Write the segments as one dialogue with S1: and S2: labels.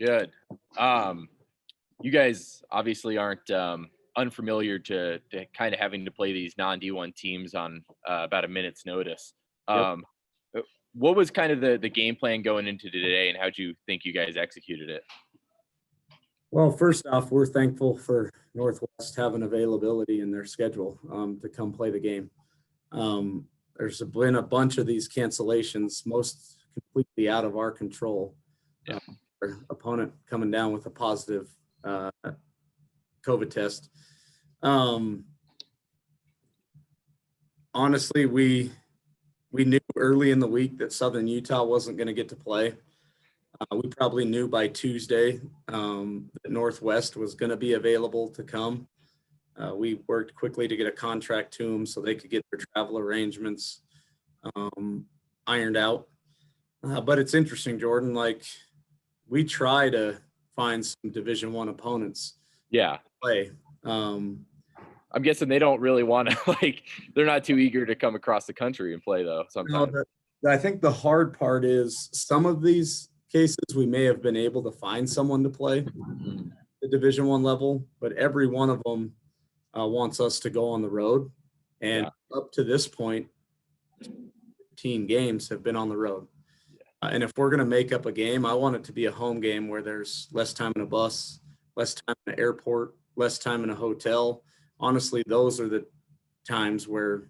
S1: Good. You guys obviously aren't unfamiliar to kind of having to play these non-D1 teams on about a minute's notice.
S2: Yep.
S1: Uh, what was kind of the game plan going into today, and how do you think you guys executed it?
S2: Well, first off, we're thankful for Northwest having availability in their schedule to come play the game. There's been a bunch of these cancellations, most completely out of our control.
S1: Yeah.
S2: Our opponent coming down with a positive COVID test. Honestly, we knew early in the week that Southern Utah wasn't going to get to play. We probably knew by Tuesday that Northwest was going to be available to come. We worked quickly to get a contract to them so they could get their travel arrangements ironed out. But it's interesting, Jordan, like we try to find some Division I opponents.
S1: Yeah.
S2: Play.
S1: I'm guessing they don't really want to, they're not too eager to come across the country and play, though, sometimes.
S2: No, I think the hard part is some of these cases we may have been able to find someone to play the Division I level, but every one of them wants us to go on the road. And up to this point, 15 games have been on the road. And if we're going to make up a game, I want it to be a home game where there's less time in a bus, less time in an airport, less time in a hotel. Honestly, those are the times where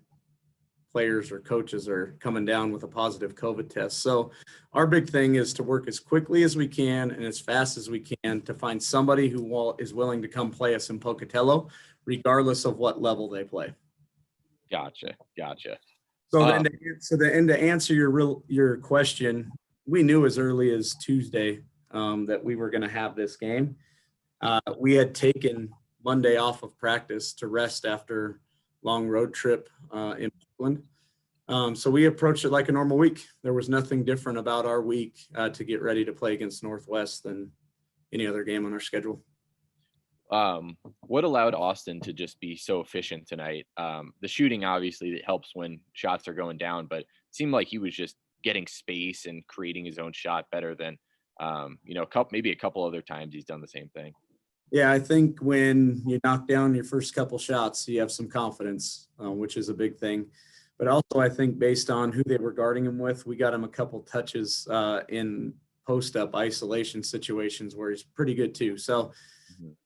S2: players or coaches are coming down with a positive COVID test. So our big thing is to work as quickly as we can and as fast as we can to find somebody who is willing to come play us in Pocatello, regardless of what level they play.
S1: Gotcha.
S2: So then to answer your question, we knew as early as Tuesday that we were going to have this game. We had taken Monday off of practice to rest after long road trip in Portland. So we approached it like a normal week. There was nothing different about our week to get ready to play against Northwest than any other game on our schedule.
S1: What allowed Austin to just be so efficient tonight? The shooting, obviously, that helps when shots are going down, but it seemed like he was just getting space and creating his own shot better than, maybe a couple other times he's done the same thing.
S2: Yeah, I think when you knock down your first couple shots, you have some confidence, which is a big thing. But also, I think based on who they were guarding him with, we got him a couple touches in post-up isolation situations where he's pretty good too. So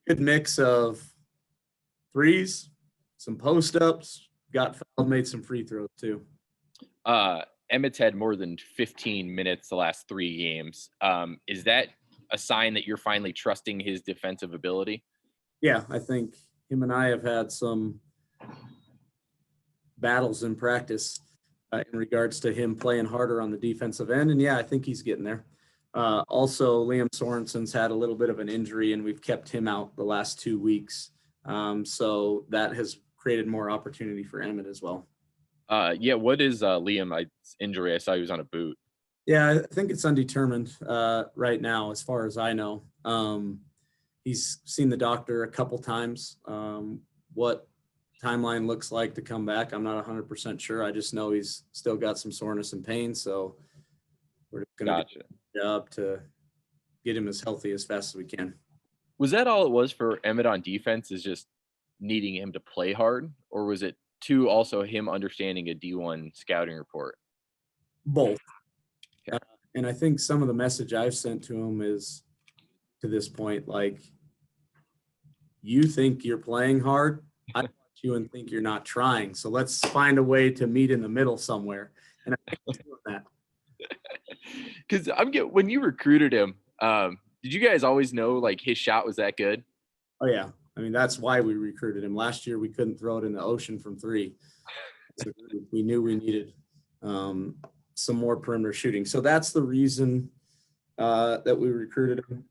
S2: good mix of threes, some post-ups, got fouled, made some free throws too.
S1: Emmett's had more than 15 minutes the last 3 games. Is that a sign that you're finally trusting his defensive ability?
S2: Yeah, I think him and I have had some battles in practice in regards to him playing harder on the defensive end. And yeah, I think he's getting there. Also, Liam Sorensen's had a little bit of an injury and we've kept him out the last 2 weeks. So that has created more opportunity for Emmett as well.
S1: What is Liam's injury? I saw he was on a boot.
S2: Yeah, I think it's undetermined right now, as far as I know. He's seen the doctor a couple times. What timeline looks like to come back, I'm not 100% sure. I just know he's still got some soreness and pain, so we're going to do a job to get him as healthy as fast as we can.
S1: Was that all it was for Emmett on defense, is just needing him to play hard, or was it also him understanding a D1 scouting report?
S2: Both. And I think some of the message I've sent to him is, to this point, like, you think you're playing hard, I watch you and think you're not trying. So let's find a way to meet in the middle somewhere. And I think he's doing that.
S1: Because when you recruited him, did you guys always know like his shot was that good?
S2: Oh yeah, I mean that's why we recruited him. Last year we couldn't throw it in the ocean from 3. So we knew we needed some more perimeter shooting. So that's the reason that we recruited him.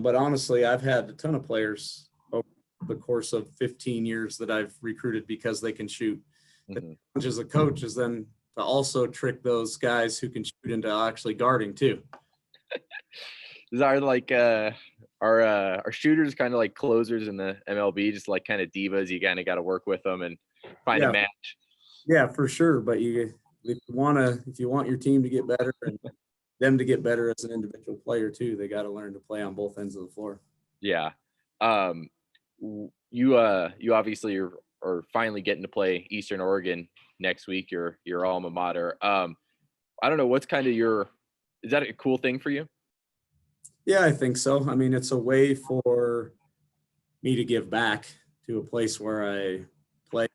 S2: But honestly, I've had a ton of players over the course of 15 years that I've recruited because they can shoot. The challenge as a coach is then to also trick those guys who can shoot into actually guarding too.
S1: Are shooters kind of like closers in the MLB, just like kind of divas? You kind of got to work with them and find a match.
S2: Yeah, for sure. But if you want your team to get better and them to get better as an individual player too. They got to learn to play on both ends of the floor.
S1: Yeah. You obviously are finally getting to play Eastern Oregon next week, your alma mater. I don't know, what's kind of is that a cool thing for you?
S2: Yeah, I think so. I mean, it's a way for me to give back to a place where I played,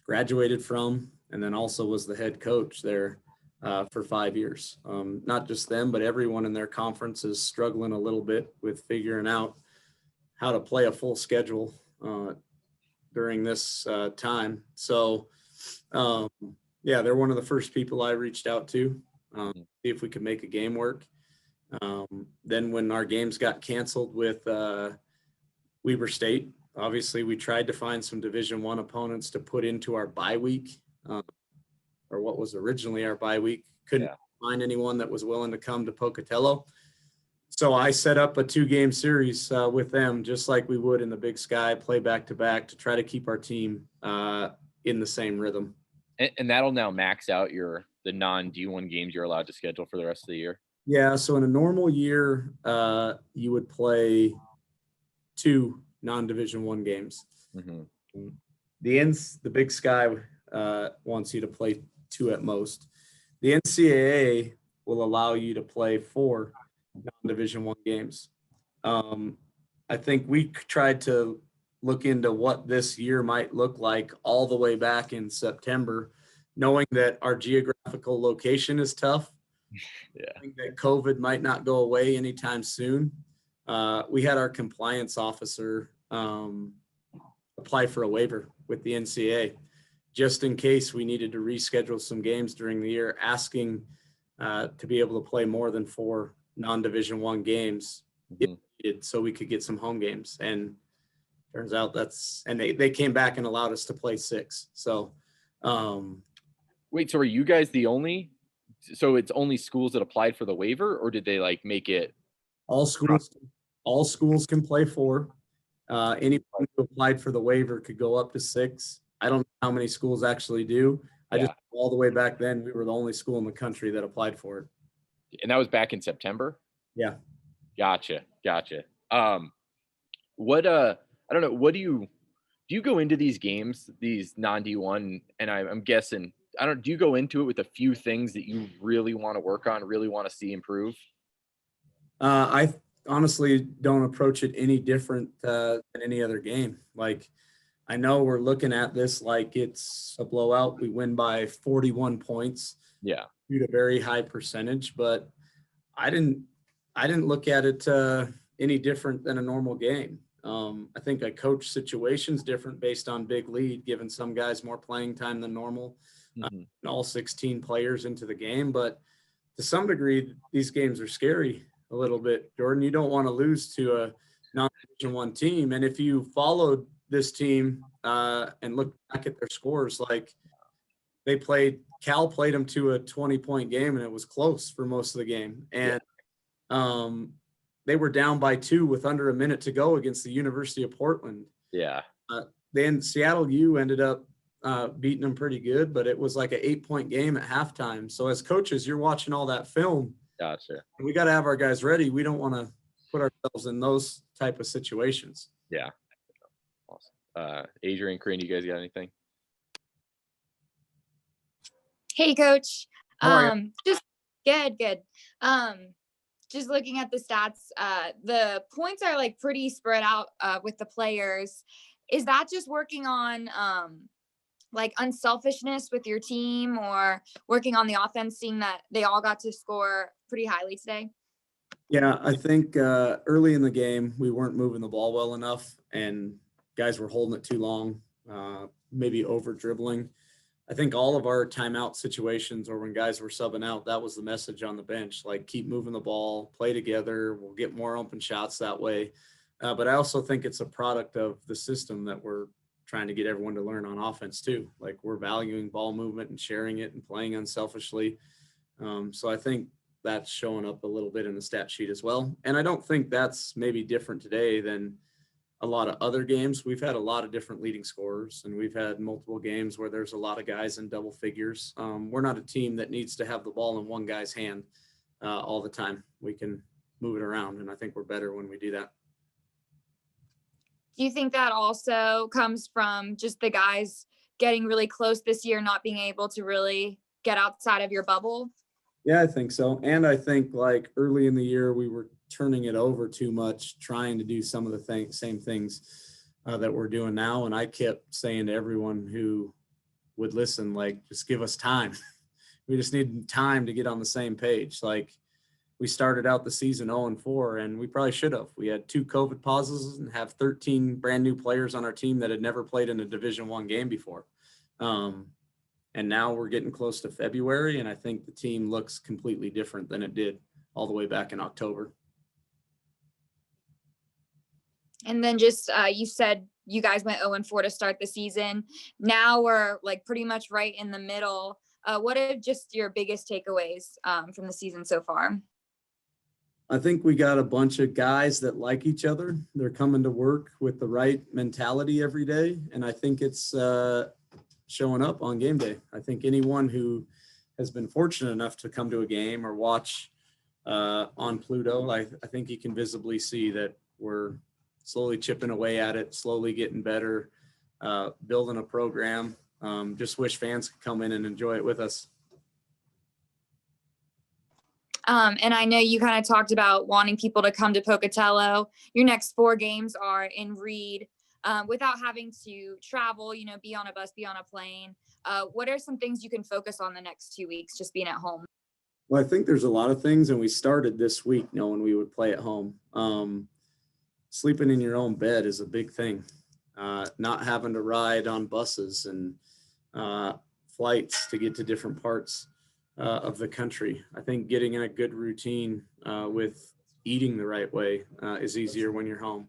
S2: graduated from, and then also was the head coach there for 5 years. Not just them, but everyone in their conference is struggling a little bit with figuring out how to play a full schedule during this time. So, yeah, they're one of the first people I reached out to, see if we could make a game work. Then when our games got canceled with Weber State, obviously we tried to find some Division I opponents to put into our bye week, or what was originally our bye week. Couldn't find anyone that was willing to come to Pocatello. So I set up a 2-game series with them, just like we would in the Big Sky, play back-to-back to try to keep our team in the same rhythm.
S1: And that'll now max out the non-D1 games you're allowed to schedule for the rest of the year?
S2: Yeah, so in a normal year, you would play 2 non-Division I games.
S1: Mm-hmm.
S2: The Big Sky wants you to play 2 at most. The NCAA will allow you to play 4 non-Division I games. I think we tried to look into what this year might look like all the way back in September, knowing that our geographical location is tough.
S1: Yeah.
S2: I think that COVID might not go away anytime soon. We had our compliance officer apply for a waiver with the NCAA just in case we needed to reschedule some games during the year, asking to be able to play more than 4 non-Division I games if needed, so we could get some home games. And turns out they came back and allowed us to play 6. So
S1: wait, so are you guys the only? So it's only schools that applied for the waiver, or did they like make it?
S2: All schools can play 4. Anyone who applied for the waiver could go up to 6. I don't know how many schools actually do. Just all the way back then, we were the only school in the country that applied for it.
S1: And that was back in September?
S2: Yeah.
S1: Gotcha. What I don't know, what do you go into these games, these non-D1, and I'm guessing, do you go into it with a few things that you really want to work on, really want to see improve?
S2: I honestly don't approach it any different than any other game. Like, I know we're looking at this like it's a blowout. We win by 41 points.
S1: Yeah.
S2: Due to very high percentage, but I didn't look at it any different than a normal game. I think a coach situation's different based on big lead, giving some guys more playing time than normal, all 16 players into the game. But to some degree, these games are scary a little bit. Jordan, you don't want to lose to a non-Division I team. And if you followed this team and look back at their scores, like Cal played them to a 20-point game, and it was close for most of the game. And they were down by 2 with under a minute to go against the University of Portland.
S1: Yeah.
S2: Then Seattle U ended up beating them pretty good, but it was like an 8-point game at halftime. So as coaches, you're watching all that film.
S1: Gotcha.
S2: And we got to have our guys ready. We don't want to put ourselves in those type of situations.
S1: Yeah. Awesome. Adrian, Crane, you guys got anything?
S3: Hey, Coach.
S2: Just
S3: good. Just looking at the stats, the points are like pretty spread out with the players. Is that just working on like unselfishness with your team, or working on the offense, seeing that they all got to score pretty highly today?
S2: Yeah, I think early in the game, we weren't moving the ball well enough, and guys were holding it too long, maybe over dribbling. I think all of our timeout situations, or when guys were subbing out, that was the message on the bench, like keep moving the ball, play together. We'll get more open shots that way. But I also think it's a product of the system that we're trying to get everyone to learn on offense too. Like, we're valuing ball movement and sharing it and playing unselfishly. So I think that's showing up a little bit in the stat sheet as well. And I don't think that's maybe different today than a lot of other games, we've had a lot of different leading scorers, and we've had multiple games where there's a lot of guys in double figures. We're not a team that needs to have the ball in one guy's hand all the time. We can move it around, and I think we're better when we do that.
S3: Do you think that also comes from just the guys getting really close this year, not being able to really get outside of your bubble?
S2: Yeah, I think so. And I think like early in the year, we were turning it over too much, trying to do some of the same things that we're doing now. And I kept saying to everyone who would listen, like, just give us time. We just need time to get on the same page. Like, we started out the season 0-4, and we probably should have. We had 2 COVID pauses and have 13 brand new players on our team that had never played in a Division I game before. And now we're getting close to February, and I think the team looks completely different than it did all the way back in October.
S3: And then just you said you guys went 0-4 to start the season. Now we're like pretty much right in the middle. What are just your biggest takeaways from the season so far?
S2: I think we got a bunch of guys that like each other. They're coming to work with the right mentality every day, and I think it's showing up on game day. I think anyone who has been fortunate enough to come to a game or watch on Pluto, I think you can visibly see that we're slowly chipping away at it, slowly getting better, building a program. Just wish fans could come in and enjoy it with us.
S3: And I know you kind of talked about wanting people to come to Pocatello. Your next 4 games are in Reed. Without having to travel, be on a bus, be on a plane. What are some things you can focus on the next 2 weeks, just being at home?
S2: Well, I think there's a lot of things, and we started this week knowing we would play at home. Sleeping in your own bed is a big thing. Not having to ride on buses and flights to get to different parts of the country. I think getting in a good routine with eating the right way is easier when you're home.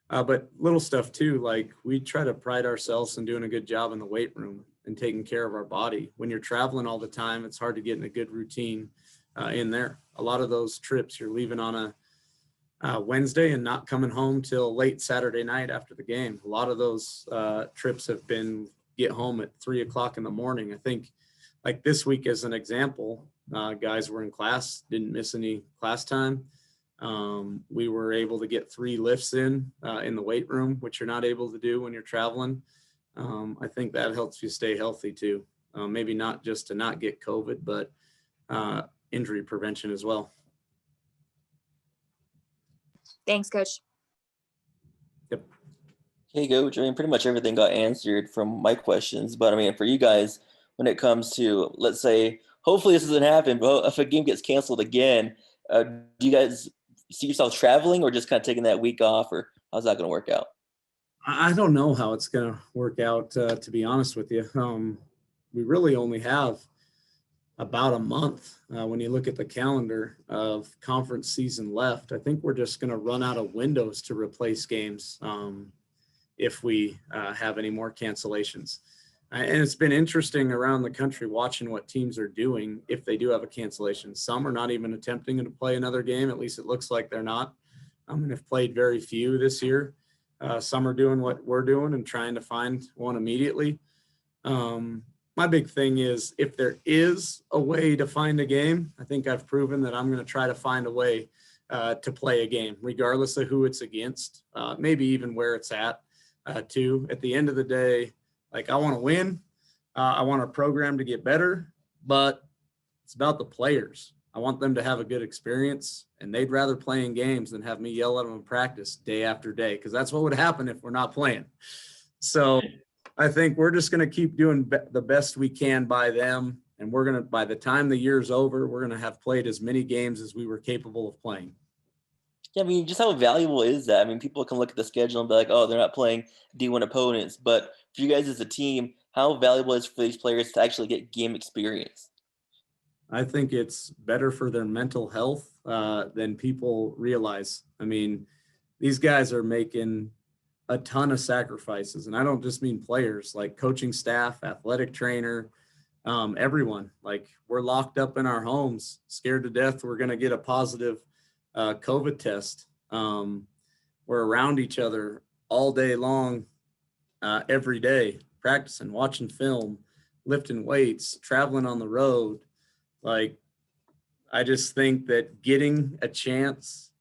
S2: But little stuff too, like we try to pride ourselves in doing a good job in the weight room and taking care of our body. When you're traveling all the time, it's hard to get in a good routine in there. A lot of those trips, you're leaving on a Wednesday and not coming home till late Saturday night after the game. A lot of those trips have been get home at 3:00 in the morning. I think like this week as an example, guys were in class, didn't miss any class time. We were able to get 3 lifts in the weight room, which you're not able to do when you're traveling. I think that helps you stay healthy too. Maybe not just to not get COVID, but injury prevention as well.
S3: Thanks, Coach.
S2: Yep.
S4: Hey, Coach. I mean, pretty much everything got answered from my questions. But I mean, for you guys, when it comes to, let's say, hopefully this doesn't happen, but if a game gets canceled again, do you guys see yourself traveling or just kind of taking that week off, or how's that going to work out?
S2: I don't know how it's going to work out, to be honest with you. We really only have about a month when you look at the calendar of conference season left. I think we're just going to run out of windows to replace games if we have any more cancellations. And it's been interesting around the country watching what teams are doing if they do have a cancellation. Some are not even attempting to play another game. At least it looks like they're not. And have played very few this year. Some are doing what we're doing and trying to find one immediately. My big thing is if there is a way to find a game, I think I've proven that I'm going to try to find a way to play a game, regardless of who it's against, maybe even where it's at too. At the end of the day, like I want to win. I want our program to get better, but it's about the players. I want them to have a good experience, and they'd rather play in games than have me yell at them in practice day after day, because that's what would happen if we're not playing. So I think we're just going to keep doing the best we can by them. And we're going to, by the time the year's over, we're going to have played as many games as we were capable of playing.
S4: Yeah, I mean, just how valuable is that? I mean, people can look at the schedule and be like, oh, they're not playing D1 opponents. But for you guys as a team, how valuable is it for these players to actually get game experience?
S2: I think it's better for their mental health than people realize. I mean, these guys are making a ton of sacrifices. And I don't just mean players, like coaching staff, athletic trainer, everyone. Like we're locked up in our homes, scared to death we're going to get a positive COVID test. We're around each other all day long, every day, practicing, watching film, lifting weights, traveling on the road. Like, I just think that getting a chance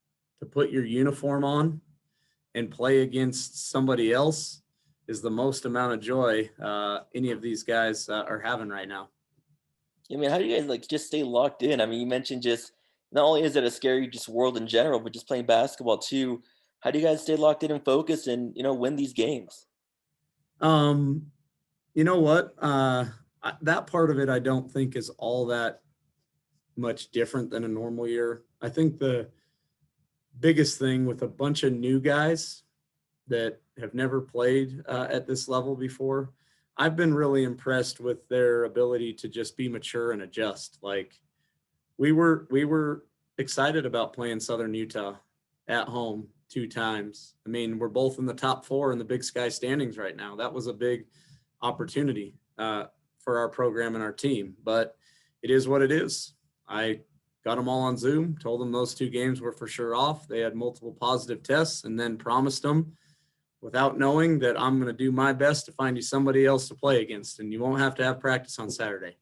S2: to put your uniform on and play against somebody else is the most amount of joy any of these guys are having right now.
S4: I mean, how do you guys like just stay locked in? I mean, you mentioned just not only is it a scary just world in general, but just playing basketball too. How do you guys stay locked in and focused and win these games?
S2: You know what? That part of it I don't think is all that much different than a normal year. I think the biggest thing with a bunch of new guys that have never played at this level before, I've been really impressed with their ability to just be mature and adjust. Like, we were excited about playing Southern Utah at home 2 times. I mean, we're both in the top 4 in the Big Sky standings right now. That was a big opportunity for our program and our team, but it is what it is. I got them all on Zoom, told them those 2 games were for sure off. They had multiple positive tests, and then promised them, without knowing, that I'm going to do my best to find you somebody else to play against, and you won't have to have practice on Saturday.